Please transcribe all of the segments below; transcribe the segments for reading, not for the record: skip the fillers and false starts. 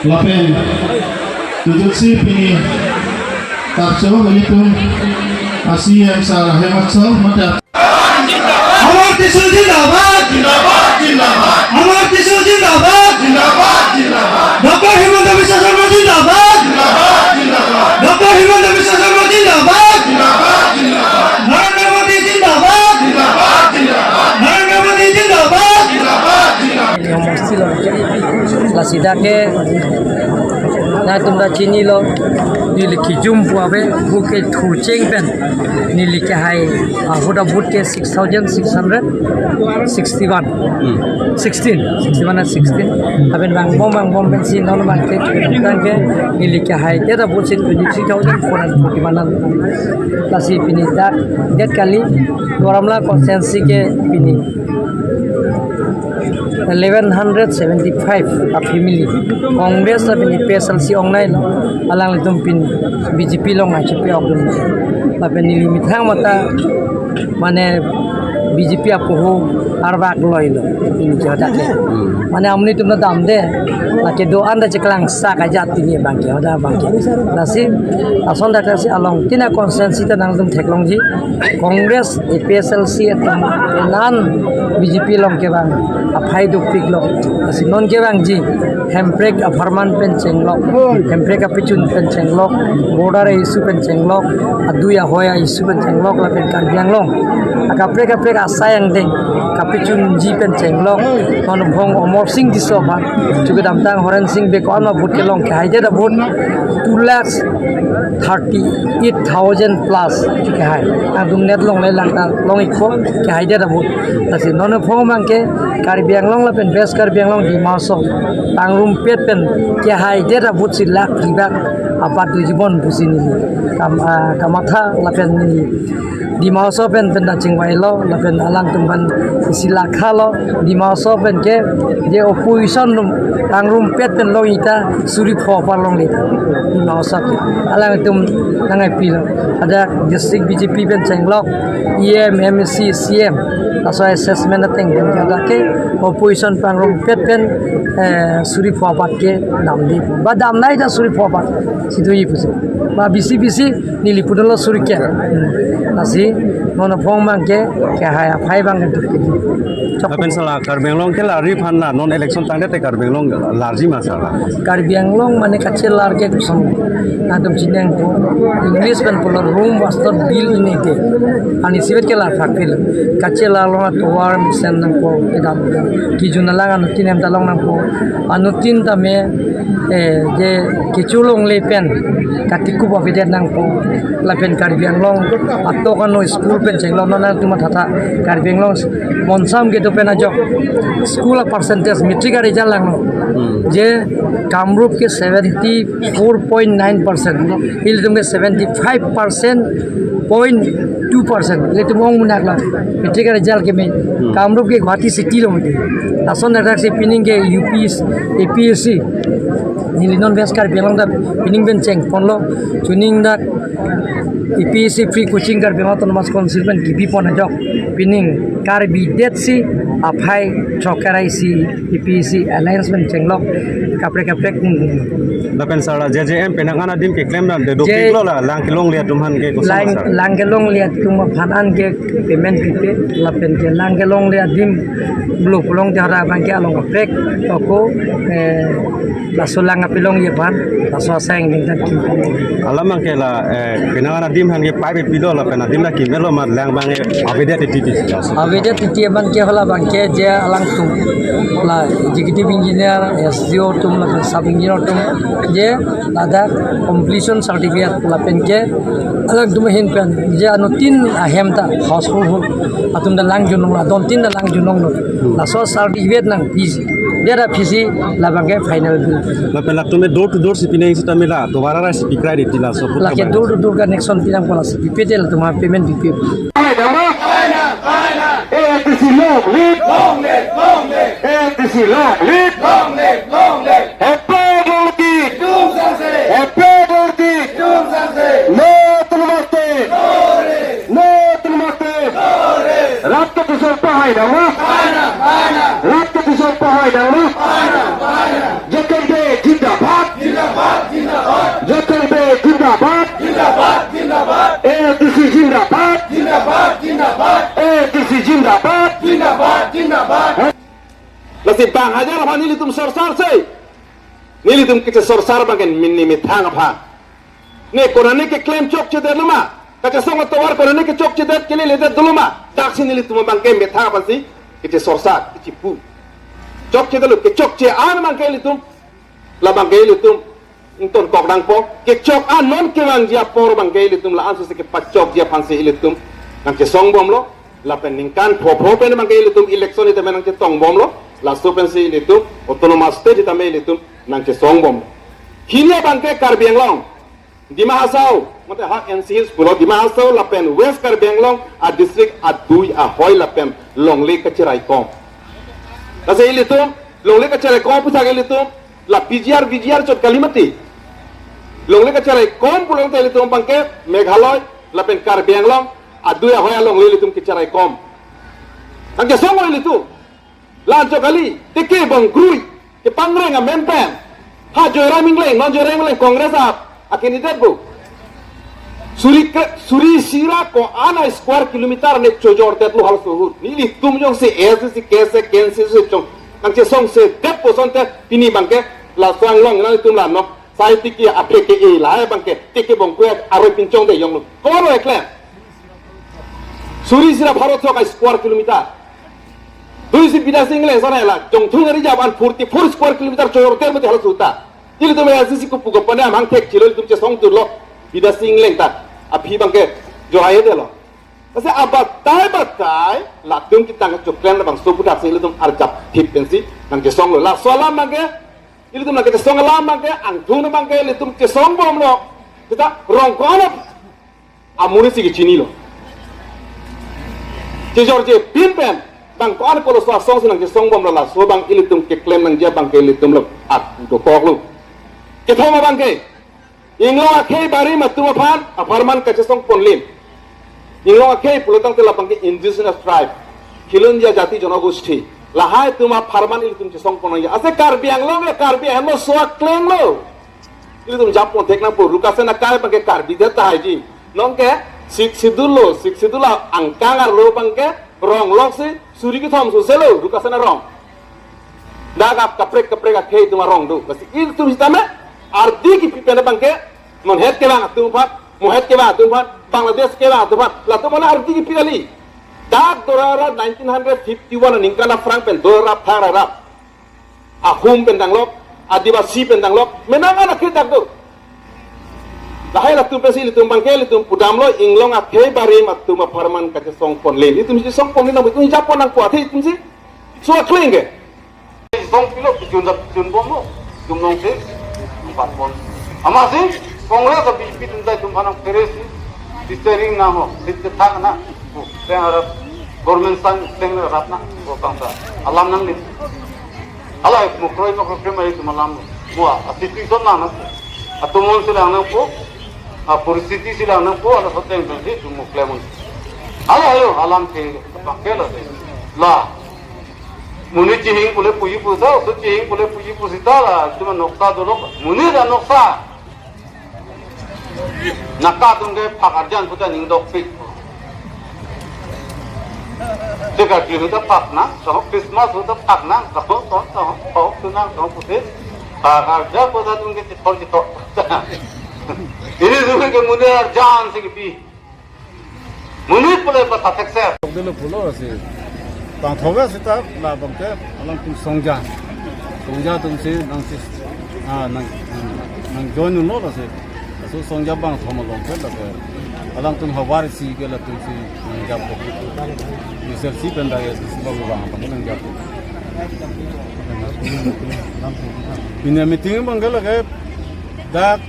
lapen duduk si pini takso melitum asiem sarah hemat so mata আমার দেশ জিন্দাবাদ জিন্দাবাদ জিন্দাবাদ আমার দেশ জিন্দাবাদ জিন্দাবাদ জিন্দাবাদ ডক্টর হিমন্ত বিশ্ব শর্মা জিন্দাবাদ জিন্দাবাদ জিন্দাবাদ ডক্টর হিমন্ত বিশ্ব শর্মা জিন্দাবাদ জিন্দাবাদ জিন্দাবাদ নরেন্দ্র মোদী জিন্দাবাদ জিন্দাবাদ জিন্দাবাদ নরেন্দ্র মোদী জিন্দাবাদ জিন্দাবাদ জিন্দাবাদ yang mesti lo la sida ke na tumda chini lo ni likhi jum puabe buke thu cheng pen ni likhe hai huda but ke 6661 16 61 and 16 haben bang bom pen sin non bang ke dan ke ni likhe hai eta but sin 23440 manan la si pini dat kali doramla consensi ke pini 1175 a family congress a pin PSLC ongnai lo alang litum pin BJP long a chipe ogdum la pen ni mithang mata mane BJP apoho arbak loilo in jada ke mane amni tumna dam de la ke do anda cheklang sa ka jati ni bangke oda bangke nasi ason data si along tina consensus ta nang dum theklong ji congress PSLC atam nan BJP long ke bang aphai duk pik lo asi non ke bang ji hemprek afarman pen chenglok hemprek apichun pen chenglok border issue pen chenglok aduya hoya issue pen chenglok la pen kan biang long akaprek asayang ding kapichun ji pen chenglok ton bhong omor sing disoba chugedam tang horen sing be kon ma vote ke long ke haide da vote 2,38,000 plus ke hai adum net long lai lang ta long ikho ke haide da vote asi non phong mang ke Karbiang long la pen best Karbiang long di maso pangrum pet pen ke haide da vote si lak ribak apa tu jibon pusini kamatha la pen ni di mauso pen na chingwai lo la pen alang tumban sila khalo di mauso pen ke je opposition pangrum pet pen lo ita suri pho par long le di mauso alang tum nangai pil ada district BJP pen chenglok EM MSC CM taso assessment ating den kada ke opposition pangrum pet pen suri pho pat ke nam di ba dam nai da suri pho pat sidu yi puse ba BC nili pudolo suri ke nasi nono phong mang ke haya phai bang ke Apen salah Karbiang long ke lari phanna non election tangde te Karbiang long larji masala Karbiang long mane kacil lar ke kusam nadum jineng to English pen pular room wastor bill ini te ani sibet ke lar fakil kacil lar long to war mission nang ko edam ki junala anu tinem talong nang ko anu tin ta me je kichulong le pen katiku babidet nang ko la pen Karbiang long atto kano school pen chenglong nana tuma thata Karbiang long monsam ke to pen ajo school percentage metric result lang je Kamrup ke 74.9% il tum ke 75.2% le tum ong munak la metric result ke me Kamrup ke Guwahati city lo mate tason na se pining ke APSC nilinon bes Karbiang long da pining ben cheng ponlo tuning da EPSC free coaching Karbiang autonomous consultant gibi pon ajok pining Karbi det si aphai chokarai si EPSC alliance men chenglok kaprek Apen salah JJM penangana dim ke claim dan de do kilo la lang kilong liat dumhan ke ko lang gelong liat tum phanan ke payment pipe la pen ke lang gelong liat dim blu pulong jara bang ke along prek toko la solang apilong ye ban la so sang ding ta ki alamang ke la penangana dim han ke private pilo la pena dim la ki melo ma lang bang aveda te titi aveda titi bang ke hola bang ke je alang tum la executive engineer SDO tum la sub engineer tum je ada completion certificate la pen ke alang tum hin pen je anu tin ahem ta household atum da lang junong la don tin da lang junong no la so certificate nang fees dia fisi la bang ke final bill la pen la tume door to door sipineng sita mila to warara sipikrai de tila so la ke door to door ka next on pinang pola pipetel tuma payment pipe ATC long lead ATC long lead Happy No Namaste Ratta Kishore Pahai Dama Ratta Kishore Pahai Dama Jakande Jindabad जिंदाबाद जिंदाबाद जिंदाबाद Lasi bang aja lah nili tum sorsar say. Nili tum kita sorsar bagian minni mitang apa. Ne korani ke claim chok ceder lama. Kaca songa tawar korani ke chok ceder kili ledet dulu ma. Taksi nili tum bangke mitang apa sih? Kita sorsar, kita pu. Chok ceder lu ke chok ce an bangke litum. La bangke litum. Unton kok dang po. Ke chok an non ke bang dia por bangke litum la ansu se ke pacok dia pansi litum. Nang ke song bom lo. La peningkan po pen bangke litum election itu menang ke tong bom lo. La supensi itu otonomas state itu itu nang ke songbom. Kini bangke Karbiang Long di Mahasau, mata hak NC pulau di Mahasau lapen West Karbiang Long a district adui a hoi lapen Longley Kacirai Kom. Lasa itu Longley Kacirai Kom pusat itu la PGR cot kalimati. Longley Kacirai Kom pulau itu bangke Meghaloi lapen Karbiang Long adui a hoi Longley itu Kacirai Kom. Nang ke songbom itu lanjut kali, tiki bang grui, ke pangreng a mempen, ha joyra mingleng, non joyra mingleng kongres akan itu bu. Suri sira ko ana square kilometer ne chojor tet lu hal suhur. Nili tum jong se si kese kense se chong. Nang che song se depo sonte pini bangke la swang long na tum la no. Sai tiki apeke e la bangke tiki bang kue aroi pinchong de yong lu. Kono eklen. Suri sira bharot ka square kilometer. Dui si bida single sana la jong thung ri jaban 44 square kilometer chor ter mate hal suta ili tume asisi ku pugo pane amang tek chilo tum che song turlo bida single ta aphi bangke jo aye de lo ase abatai la tum kita ngak choklen bang so putak sing ili tum arjap thip pensi nang che song lo la solam bangke ili tum la ke song la bangke ang thung bangke ili tum che song bom lo kita rong kono amuri si ke chini lo che jorje pin pen bang ko an ko so song sinang ke song bom la so bang ilitum ke claim nang dia bang ke ilitum lo at do kok lu ke thoma bang ke inglo akhe bari matu phan aparman ka song ponlim inglo akhe pulotang te la bang ke indigenous tribe khilun dia jati janogosti la hai tuma farman ilitum ke song pon ya ase karbiang lo so claim lo ilitum japon tekna po rukase na kai bang ke karbi deta hai ji nong ke siksidula angkangar lo bang ke rong lok si suri ki thom su selo rukasana rong daga kaprek akhe tuma rong do basi il tu hitame ardi ki pipena bangke non het ke bang tu phat mohet ke bang tu phat bangladesh ke bang tu phat la tu mana ardi ki pilali dag dorara 1951 ningkana frank pen dorara thara ahum pen danglok adivasi pen danglok menanga ke dag do lahai la tu pesi litum bangke litum pudamlo inglong akhe bari matu ma farman ka song pon len itu mesti song pon na itu japon nang kuat itu mesti so klenge song pilo jun bom lo tum nong se empat pon ama se kongres ka bi tunda tum anang peres steering na ho dit thak na te arab government sang teng ratna ko kangsa alam nang lit ala mukroi no kremai tum alam mua asiti son na atumon sila nang po परिस्थिति sila nang po ala soteng bensi tumu klemun ayo alam ke pakela la muni chihing pule puji pusa so chihing pule puji pusita la tuma nokta dolo muni da noksa nakka tungge pakarjan puta ning dok pik jega ki huda pakna so christmas huda pakna so tunang so pute pakarja puta tungge tipol jito ini dulu ke munir jangan segipi munir boleh bertatek ser dulu pulau sih bang thoga sita la bang ke alam tu songja tu sih nang join nu lo sih so songja bang thoma long ke la alam tu hawar si ke la tu si nang jab ko ni ser si penda ya si bang nang jab ini meeting bang ke la ke dak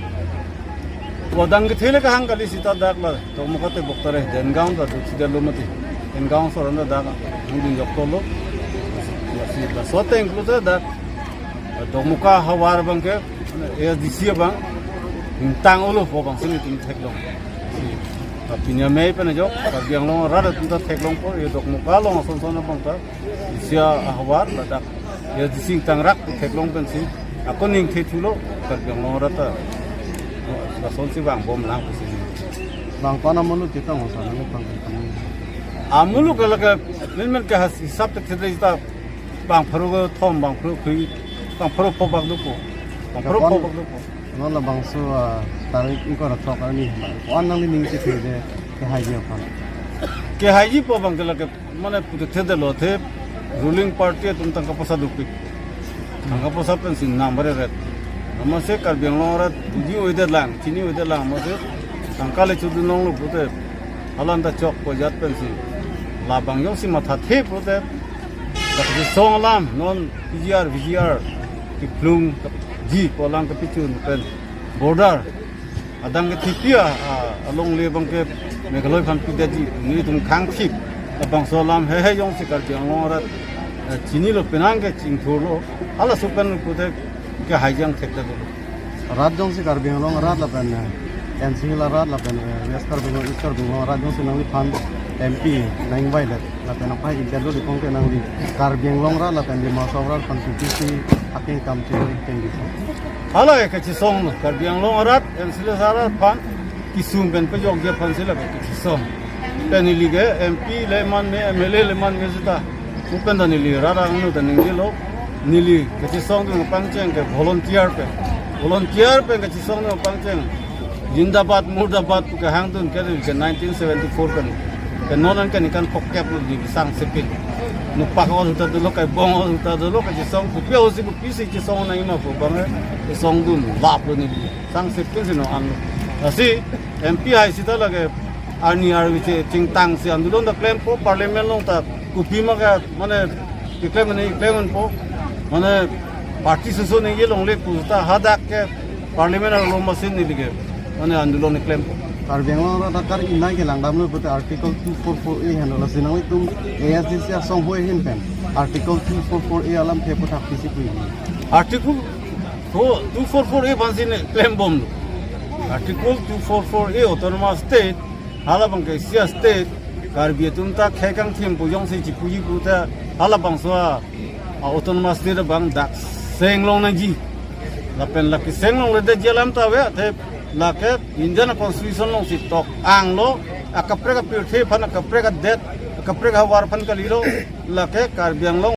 Wadang kithile ka hang kali sita dak la to mukate boktare dengaung da sida lomati dengaung soranda dak mudin joktolo si la sote include dak to muka hawar bangke e disia bang tang ulu po bang sini tin theklong si pinya mei pana jok kagyang long rada tin theklong po e dok muka long son son bang ta disia hawar la dak e dising tang rak theklong ben si akoning thethulo kagyang long rata la son si bang bom lang sini bang pana monu kita ngosana bang amulu kalau ke memang ke hisap terkait kita bang perlu ke tom bang perlu kui bang perlu pobak duku bang perlu pobak duku. nó là bằng số tarik iko ra tok ani on nang ning si thede ke haji apa ke haji pobang kalau ke mana putu terkait lo the ruling party tum tangkap pasal duku tangkap pasal pensi number red. Masih Karbiang Long rat uji udah lang, cini udah lang masih tangkal itu dulu nong lu puter, alam dah cok pojat pensi, labang yang si mata teh puter, tapi song alam non VGR, ki plung ji polang ke picun pen border, adang ke tipia, along lebang ke megaloi pan pida ji, ni tum kang tip, abang solam hehe yang si Karbiang Long rat cini lo penang ke cing tholo, ala sukan puter ke hajang sekta dulu. rat jong si karbiang long rat la pen NC la rat la pen west karbiang east karbiang rat jong si nang li pan MP nang bai la pen apa in terlo di kong ke nang li karbiang long rat la pen di ma sawra konstitusi aking kam chi ken di Hala ke cisong Karbiang Long rat NC la sarat pan kisum pen pe jog dia pan sila ke cisong. Pen ili ke MP leman me MLA leman me sita. Upen dan ili rara anu dan ngilo nili ke cisong tu pangceng ke volunteer pe ke cisong tu pangceng Jindabad Murdabad ke hangtun ke 1974 kan ke nonan kan ikan pokep di sang sepin nupak orang tu dulu ke bong orang tu dulu ke cisong ku piau si ku pisi cisong na ima ku bang cisong tu lap tu ni sang sepin sino an asi MP hai sita lage ani arwi cing tang si andulon da claim po parliament long ta ku pima ka mane claim po mana parti susu ni ye long le pusta hadak ke parliament ar lom masin ni dige mana andulon claim karbiang long rat kar inai ke langdam lu put article 244A han la sinang li tum ASDC song hoi hin pen article 244A alam the put hak pisi kui article 244A bansin claim bom article 244A autonomous state halabang ke sia state karbi tumta khekang thim pujong se chipuji puta halabang so autonomous state bang dak senglong naji lapen laki senglong le jalam ta we the lake Indian constitution long si tok ang lo akapreka pirthe phana akapreka det akapreka war phan kalilo lake karbiang long